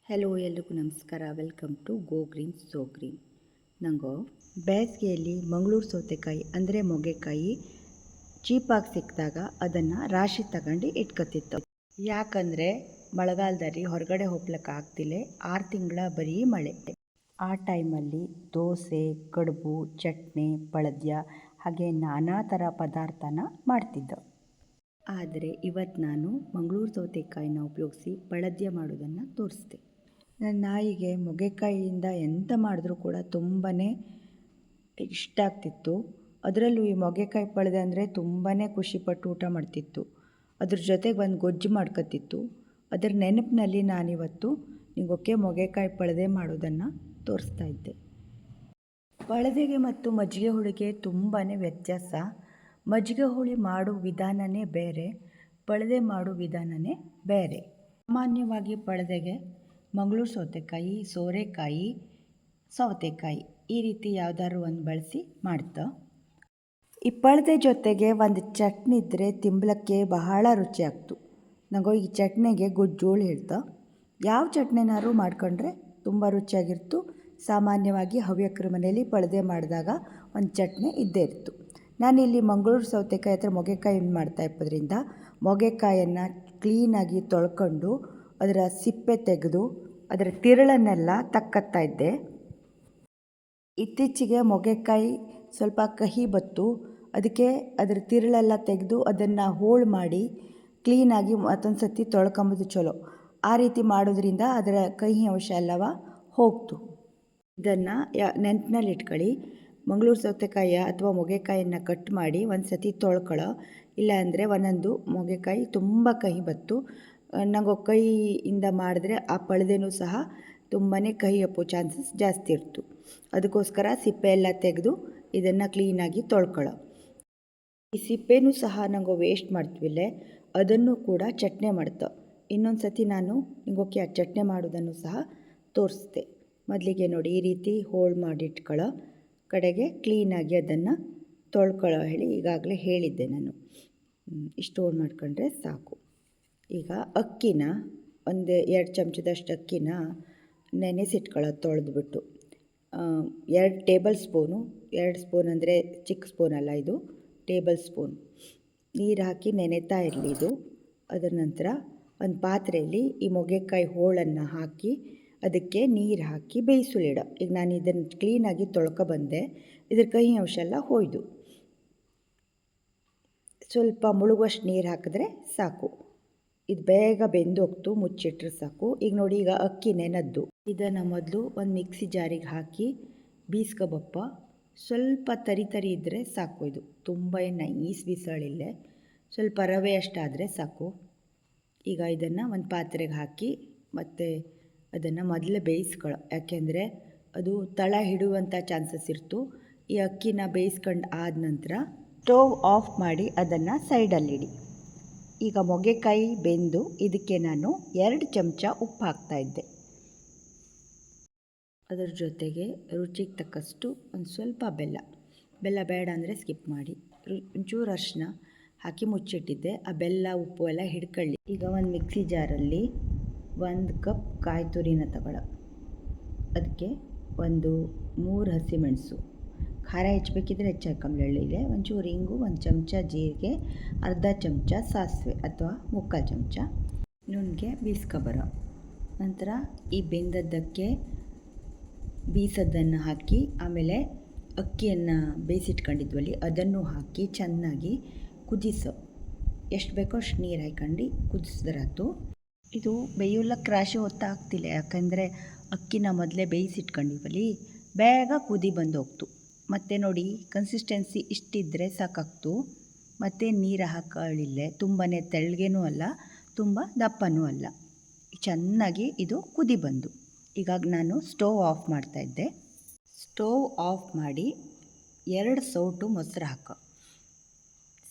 Hello, ಎಲ್ರಿಗೂ ನಮಸ್ಕಾರ. Welcome to go green so green. ನಂಗೆ ಬೇಸಿಗೆಯಲ್ಲಿ ಮಂಗಳೂರು ಸೌತೆಕಾಯಿ ಅಂದರೆ ಮೊಗೆಕಾಯಿ ಚೀಪಾಗಿ ಸಿಕ್ಕಿದಾಗ ಅದನ್ನು ರಾಶಿ ತಗೊಂಡು ಇಟ್ಕೊತಿತ್ತು. ಯಾಕಂದರೆ ಮಳೆಗಾಲದಲ್ಲಿ ಹೊರಗಡೆ ಹೋಗ್ಲಿಕ್ಕೆ ಆಗ್ತಿಲ್ಲ, 6 ತಿಂಗಳ ಬರೀ ಮಳೆ. ಆ ಟೈಮಲ್ಲಿ ದೋಸೆ, ಕಡುಬು, ಚಟ್ನಿ, ಪಳದ್ಯ ಹಾಗೆ ನಾನಾ ಥರ ಪದಾರ್ಥನ ಮಾಡ್ತಿದ್ದೆ. ಆದರೆ ಇವತ್ತು ನಾನು ಮಂಗಳೂರು ಸೌತೆಕಾಯಿನ ಉಪಯೋಗಿಸಿ ಪಳದ್ಯ ಮಾಡೋದನ್ನು ತೋರಿಸ್ದೆ. ನನ್ನ ನಾಯಿಗೆ ಮೊಗೆಕಾಯಿಯಿಂದ ಎಂತ ಮಾಡಿದ್ರೂ ಕೂಡ ತುಂಬಾ ಇಷ್ಟ ಆಗ್ತಿತ್ತು. ಅದರಲ್ಲೂ ಈ ಮೊಗೆಕಾಯಿ ಪಳದೆ ಅಂದರೆ ತುಂಬಾ ಖುಷಿಪಟ್ಟು ಊಟ ಮಾಡ್ತಿತ್ತು. ಅದ್ರ ಜೊತೆಗೆ ಒಂದು ಗೊಜ್ಜು ಮಾಡ್ಕೊತಿತ್ತು. ಅದರ ನೆನಪಿನಲ್ಲಿ ನಾನಿವತ್ತು ನಿಮಗೆ ಮೊಗೆಕಾಯಿ ಪಳದೆ ಮಾಡೋದನ್ನು ತೋರಿಸ್ತಾ ಇದ್ದೆ. ಪಳದೆಗೆ ಮತ್ತು ಮಜ್ಜಿಗೆ ಹುಳಿಗೆ ತುಂಬಾ ವ್ಯತ್ಯಾಸ. ಮಜ್ಜಿಗೆ ಹುಳಿ ಮಾಡೋ ವಿಧಾನವೇ ಬೇರೆ, ಪಳದೆ ಮಾಡೋ ವಿಧಾನವೇ ಬೇರೆ. ಸಾಮಾನ್ಯವಾಗಿ ಪಳದೆಗೆ ಮಂಗಳೂರು ಸೌತೆಕಾಯಿ, ಸೋರೆಕಾಯಿ, ಸೌತೆಕಾಯಿ ಈ ರೀತಿ ಯಾವ್ದಾದ್ರು ಒಂದು ಬಳಸಿ ಮಾಡ್ತಾ. ಈ ಪಳದೆ ಜೊತೆಗೆ ಒಂದು ಚಟ್ನಿ ಇದ್ದರೆ ತಿಂಬಲಕ್ಕೆ ಬಹಳ ರುಚಿ ಆಗ್ತು. ನನಗೆ ಈ ಚಟ್ನಿಗೆ ಗೊಜ್ಜೋಳು ಹೇಳ್ತಾ. ಯಾವ ಚಟ್ನಿನಾರು ಮಾಡ್ಕೊಂಡ್ರೆ ತುಂಬ ರುಚಿಯಾಗಿರ್ತು. ಸಾಮಾನ್ಯವಾಗಿ ಹವ್ಯಕರ ಮನೆಯಲ್ಲಿ ಪಳದೆ ಮಾಡಿದಾಗ ಒಂದು ಚಟ್ನಿ ಇದ್ದೇ ಇರ್ತು. ನಾನಿಲ್ಲಿ ಮಂಗಳೂರು ಸೌತೆಕಾಯಿ ಹತ್ರ ಮೊಗೆಕಾಯಿ ಮಾಡ್ತಾ ಇರೋದ್ರಿಂದ ಮೊಗೆಕಾಯನ್ನು ಕ್ಲೀನಾಗಿ ತೊಳ್ಕೊಂಡು ಅದರ ಸಿಪ್ಪೆ ತೆಗೆದು ಅದರ ತಿರುಳನ್ನೆಲ್ಲ ತಕ್ಕತ್ತಾ ಇದ್ದೆ. ಇತ್ತೀಚೆಗೆ ಮೊಗೆಕಾಯಿ ಸ್ವಲ್ಪ ಕಹಿ ಬತ್ತು, ಅದಕ್ಕೆ ಅದರ ತಿರುಳೆಲ್ಲ ತೆಗೆದು ಅದನ್ನು ಹೋಳು ಮಾಡಿ ಕ್ಲೀನಾಗಿ ಮತ್ತೊಂದು ಸರ್ತಿ ತೊಳ್ಕೊಂಬೋದು ಚಲೋ. ಆ ರೀತಿ ಮಾಡೋದ್ರಿಂದ ಅದರ ಕಹಿ ಅಂಶ ಎಲ್ಲವ ಹೋಗ್ತು. ಇದನ್ನು ನೆನಪಿನಲ್ಲಿ ಇಟ್ಕೊಳ್ಳಿ. ಮಂಗಳೂರು ಸೌತೆಕಾಯಿಯ ಅಥವಾ ಮೊಗೆಕಾಯಿಯನ್ನು ಕಟ್ ಮಾಡಿ ಒಂದು ಸರ್ತಿ ತೊಳ್ಕೊಳ್ಳೋ. ಇಲ್ಲಾಂದರೆ ಒಂದೊಂದು ಮೊಗೆಕಾಯಿ ತುಂಬ ಕಹಿ ಬತ್ತು. ನನಗೆ ಕೈಯಿಂದ ಮಾಡಿದ್ರೆ ಆ ಪಳದೆನೂ ಸಹ ತುಂಬಾ ಕಹಿ ಅಪ್ಪೋ ಚಾನ್ಸಸ್ ಜಾಸ್ತಿ ಇರ್ತು. ಅದಕ್ಕೋಸ್ಕರ ಸಿಪ್ಪೆ ಎಲ್ಲ ತೆಗೆದು ಇದನ್ನು ಕ್ಲೀನಾಗಿ ತೊಳ್ಕೊಳ್ಳೋ. ಈ ಸಿಪ್ಪೆನೂ ಸಹ ನನಗೆ ವೇಸ್ಟ್ ಮಾಡ್ತೀವಿಲ್ಲೇ, ಅದನ್ನು ಕೂಡ ಚಟ್ನಿ ಮಾಡ್ತೋ. ಇನ್ನೊಂದು ಸರ್ತಿ ನಾನು ನಿಮಗೆ ಆ ಚಟ್ನಿ ಮಾಡೋದನ್ನು ಸಹ ತೋರಿಸ್ದೆ. ಮೊದಲಿಗೆ ನೋಡಿ ಈ ರೀತಿ ಹೋಳು ಮಾಡಿಟ್ಕೊಳ್ಳೋ, ಕಡೆಗೆ ಕ್ಲೀನಾಗಿ ಅದನ್ನು ತೊಳ್ಕೊಳ್ಳೋ ಹೇಳಿ ಈಗಾಗಲೇ ಹೇಳಿದ್ದೆ ನಾನು. ಇಷ್ಟು ಹೋಳು ಮಾಡ್ಕೊಂಡ್ರೆ ಸಾಕು. ಈಗ ಅಕ್ಕಿನ ಒಂದು 2 ಚಮಚದಷ್ಟು ಅಕ್ಕಿನ ನೆನೆಸಿಟ್ಕೊಳ್ಳೋ ತೊಳೆದ್ಬಿಟ್ಟು. 2 ಟೇಬಲ್ ಸ್ಪೂನು, 2 ಸ್ಪೂನ್ ಅಂದರೆ ಚಿಕ್ಕ ಸ್ಪೂನ್ ಅಲ್ಲ, ಇದು ಟೇಬಲ್ ಸ್ಪೂನ್ ನೀರು ಹಾಕಿ ನೆನೆತಾ ಇರಲಿ ಇದು. ಅದರ ನಂತರ ಒಂದು ಪಾತ್ರೆಯಲ್ಲಿ ಈ ಮೊಗೆಕಾಯಿ ಹೋಳನ್ನು ಹಾಕಿ ಅದಕ್ಕೆ ನೀರು ಹಾಕಿ ಬೇಯಿಸಲಿಡೋ. ಈಗ ನಾನು ಇದನ್ನು ಕ್ಲೀನಾಗಿ ತೊಳ್ಕೊಬಂದೆ. ಇದ್ರ ಕಹಿ ಅಂಶ ಎಲ್ಲ ಹೋಯ್ದು. ಸ್ವಲ್ಪ ಮುಳುಗುವಷ್ಟು ನೀರು ಹಾಕಿದ್ರೆ ಸಾಕು. ಇದು ಬೇಗ ಬೆಂದೋಗ್ತು, ಮುಚ್ಚಿಟ್ರೆ ಸಾಕು. ಈಗ ನೋಡಿ, ಈಗ ಅಕ್ಕಿ ನೆನೆದ್ದು ಇದನ್ನು ಮೊದಲು ಒಂದು ಮಿಕ್ಸಿ ಜಾರಿಗೆ ಹಾಕಿ ಬೀಸ್ಕೊಬಪ್ಪ. ಸ್ವಲ್ಪ ತರಿ ತರಿ ಇದ್ದರೆ ಸಾಕು. ಇದು ತುಂಬ ನೈಸ್ ಬೀಸಳಿಲ್ಲ, ಸ್ವಲ್ಪ ರವೆ ಅಷ್ಟಾದರೆ ಸಾಕು. ಈಗ ಇದನ್ನು ಒಂದು ಪಾತ್ರೆಗೆ ಹಾಕಿ ಮತ್ತು ಅದನ್ನು ಮೊದಲೇ ಬೇಯಿಸ್ಕೊಳ್ಳೋ. ಯಾಕೆಂದರೆ ಅದು ತಳ ಹಿಡುವಂಥ ಚಾನ್ಸಸ್ ಇರ್ತು. ಈ ಅಕ್ಕಿನ ಬೇಯಿಸ್ಕೊಂಡು ಆದ ನಂತರ ಸ್ಟವ್ ಆಫ್ ಮಾಡಿ ಅದನ್ನು ಸೈಡಲ್ಲಿಡಿ. ಈಗ ಮೊಗೆಕಾಯಿ ಬೆಂದು ಇದಕ್ಕೆ ನಾನು 2 ಚಮಚ ಉಪ್ಪು ಹಾಕ್ತಾಯಿದ್ದೆ. ಅದರ ಜೊತೆಗೆ ರುಚಿಗೆ ತಕ್ಕಷ್ಟು ಒಂದು ಸ್ವಲ್ಪ ಬೆಲ್ಲ ಬೇಡ ಅಂದರೆ ಸ್ಕಿಪ್ ಮಾಡಿ. ಒಂಚೂರು ಅರಿಶಿನ ಹಾಕಿ ಮುಚ್ಚಿಟ್ಟಿದ್ದೆ. ಆ ಬೆಲ್ಲ ಉಪ್ಪು ಎಲ್ಲ ಹಿಡ್ಕೊಳ್ಳಿ. ಈಗ ಒಂದು ಮಿಕ್ಸಿ ಜಾರಲ್ಲಿ 1 ಕಪ್ ಕಾಯಿ ತುರಿನ ತಗೊಳ್ಳೋ. ಅದಕ್ಕೆ ಒಂದು 3 ಹಸಿಮೆಣಸು, ಖಾರ ಹೆಚ್ಚಬೇಕಿದ್ರೆ ಹೆಚ್ಚು ಹಾಕಂಬ್ಲಿ. ಎಳ್ಳಿಗೆ ಒಂಚೂರು ಇಂಗು, 1 ಚಮಚ ಜೀರಿಗೆ, ಅರ್ಧ ಚಮಚ ಸಾಸಿವೆ ಅಥವಾ 3/4 ಚಮಚ ನುಣ್ಣಗೆ ಬೀಸ್ಕೊಬರೋ. ನಂತರ ಈ ಬೆಂದದ್ದಕ್ಕೆ ಬೀಸೋದನ್ನು ಹಾಕಿ ಆಮೇಲೆ ಅಕ್ಕಿಯನ್ನು ಬೇಯಿಸಿಟ್ಕೊಂಡಿದ್ವಲ್ಲಿ ಅದನ್ನು ಹಾಕಿ ಚೆನ್ನಾಗಿ ಕುದಿಸೋ. ಎಷ್ಟು ಬೇಕೋ ಅಷ್ಟು ನೀರು ಹಾಕ್ಕೊಂಡು ಕುದಿಸಿದ್ರಾತು. ಇದು ಬೇಯುಲಕ್ಕೆ ರಾಶಿ ಹೊತ್ತಾಗ್ತಿಲ್ಲ, ಯಾಕಂದರೆ ಅಕ್ಕಿನ ಮೊದಲೇ ಬೇಯಿಸಿಟ್ಕೊಂಡಿದ್ವಲ್ಲಿ ಬೇಗ ಕುದಿ ಬಂದೋಗ್ತು. ಮತ್ತು ನೋಡಿ, ಕನ್ಸಿಸ್ಟೆನ್ಸಿ ಇಷ್ಟಿದ್ದರೆ ಸಾಕಾಗ್ತು. ಮತ್ತು ನೀರು ಹಾಕೊಳ್ಳಿಲ್ಲ, ತುಂಬಾ ತೆಳ್ಳಗೇನೂ ಅಲ್ಲ, ತುಂಬ ದಪ್ಪನೂ ಅಲ್ಲ. ಚೆನ್ನಾಗಿ ಇದು ಕುದಿ ಬಂದು ಈಗ ನಾನು ಸ್ಟವ್ ಆಫ್ ಮಾಡ್ತಾಯಿದ್ದೆ. ಸ್ಟವ್ ಆಫ್ ಮಾಡಿ 2 ಸೌಟು ಮೊಸರು ಹಾಕೋ.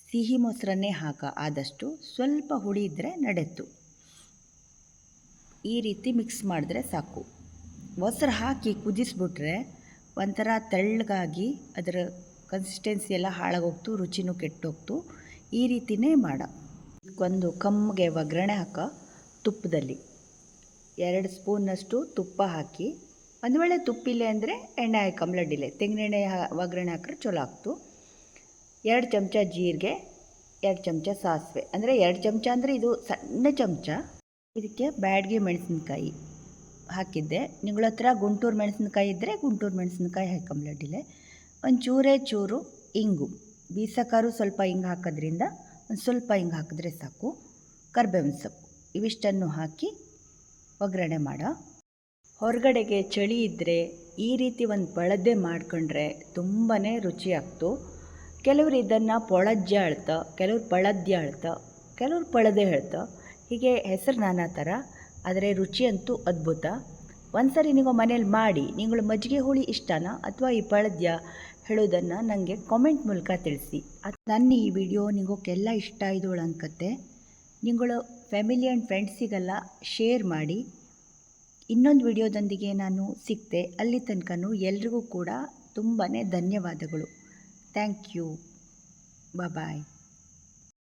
ಸಿಹಿ ಮೊಸರನ್ನೇ ಹಾಕೋ. ಆದಷ್ಟು ಸ್ವಲ್ಪ ಹುಳಿ ಇದ್ದರೆ ನಡೆತು. ಈ ರೀತಿ ಮಿಕ್ಸ್ ಮಾಡಿದ್ರೆ ಸಾಕು. ಮೊಸರು ಹಾಕಿ ಕುದಿಸ್ಬಿಟ್ರೆ ಒಂಥರ ತೆಳ್ಳಗಾಗಿ ಅದರ ಕನ್ಸಿಸ್ಟೆನ್ಸಿ ಎಲ್ಲ ಹಾಳಾಗೋಗ್ತು, ರುಚಿನೂ ಕೆಟ್ಟೋಗ್ತು. ಈ ರೀತಿಯೇ ಮಾಡೋ. ಒಂದು ಕಮ್ಮಗೆ ಒಗ್ಗರಣೆ ಹಾಕೋ ತುಪ್ಪದಲ್ಲಿ. 2 ಸ್ಪೂನ್ನಷ್ಟು ತುಪ್ಪ ಹಾಕಿ, ಒಂದು ವೇಳೆ ತುಪ್ಪಿಲ್ಲ ಅಂದರೆ ಎಣ್ಣೆ ಹಾಕಂಬ್ಲಡ್ಡಿಲೆ ತೆಂಗಿನೆಣ್ಣೆ ಒಗ್ಗರಣೆ ಹಾಕ್ರೆ ಚಲೋ ಆಗ್ತು. 2 ಚಮಚ ಜೀರಿಗೆ, 2 ಚಮಚ ಸಾಸಿವೆ, ಅಂದರೆ 2 ಚಮಚ ಅಂದರೆ ಇದು ಸಣ್ಣ ಚಮಚ. ಇದಕ್ಕೆ ಬ್ಯಾಡಗಿ ಮೆಣಸಿನ್ಕಾಯಿ ಹಾಕಿದ್ದೆ. ನಿಗಳ ಹತ್ರ ಗುಂಟೂರು ಮೆಣಸಿನ್ಕಾಯಿ ಇದ್ದರೆ ಗುಂಟೂರು ಮೆಣಸಿನ್ಕಾಯಿ ಹಾಕಂಬ್ಲಡ್ಡಿಲೆ. ಒಂದು ಚೂರು ಇಂಗು, ಬೀಸಕ್ಕಾರು ಸ್ವಲ್ಪ ಹಿಂಗೆ ಹಾಕೋದ್ರಿಂದ ಒಂದು ಸ್ವಲ್ಪ ಹಿಂಗೆ ಹಾಕಿದ್ರೆ ಸಾಕು. ಕರ್ಬೇವಿನ ಸೊಪ್ಪು ಇವಿಷ್ಟನ್ನು ಹಾಕಿ ಒಗ್ಗರಣೆ ಮಾಡೋ. ಹೊರಗಡೆಗೆ ಚಳಿ ಇದ್ದರೆ ಈ ರೀತಿ ಒಂದು ಪಳದ್ದೆ ಮಾಡ್ಕೊಂಡ್ರೆ ತುಂಬಾ ರುಚಿ ಆಗ್ತು. ಕೆಲವರು ಇದನ್ನು ಪೊಳಜ್ಜ ಹೇಳ್ತ, ಕೆಲವ್ರು ಪಳದ್ಯ ಹೇಳ್ತ, ಕೆಲವ್ರು ಪಳದೆ ಹೇಳ್ತ. ಹೀಗೆ ಹೆಸರು ನಾನಾ ಥರ, ಆದರೆ ರುಚಿ ಅಂತೂ ಅದ್ಭುತ. ಒಂದು ಸರಿ ನೀವು ಮನೇಲಿ ಮಾಡಿ, ನಿಗಳು ಮಜ್ಜಿಗೆ ಹುಳಿ ಇಷ್ಟನಾ ಅಥವಾ ಈ ಪಳದ್ಯ ಹೇಳೋದನ್ನು ನನಗೆ ಕಾಮೆಂಟ್ ಮೂಲಕ ತಿಳಿಸಿ. ನನ್ನ ಈ ವಿಡಿಯೋ ನಿಗೋಕ್ಕೆಲ್ಲ ಇಷ್ಟ ಆಯ್ದೋಳು ಅನ್ಕತ್ತೆ. ನಿಗಳು ಫ್ಯಾಮಿಲಿ ಆ್ಯಂಡ್ ಫ್ರೆಂಡ್ಸಿಗೆಲ್ಲ ಶೇರ್ ಮಾಡಿ. ಇನ್ನೊಂದು ವಿಡಿಯೋದೊಂದಿಗೆ ನಾನು ಸಿಗ್ತೆ. ಅಲ್ಲಿ ತನಕನೂ ಎಲ್ರಿಗೂ ಕೂಡ ತುಂಬಾ ಧನ್ಯವಾದಗಳು. Thank you. ಬಾಯ್.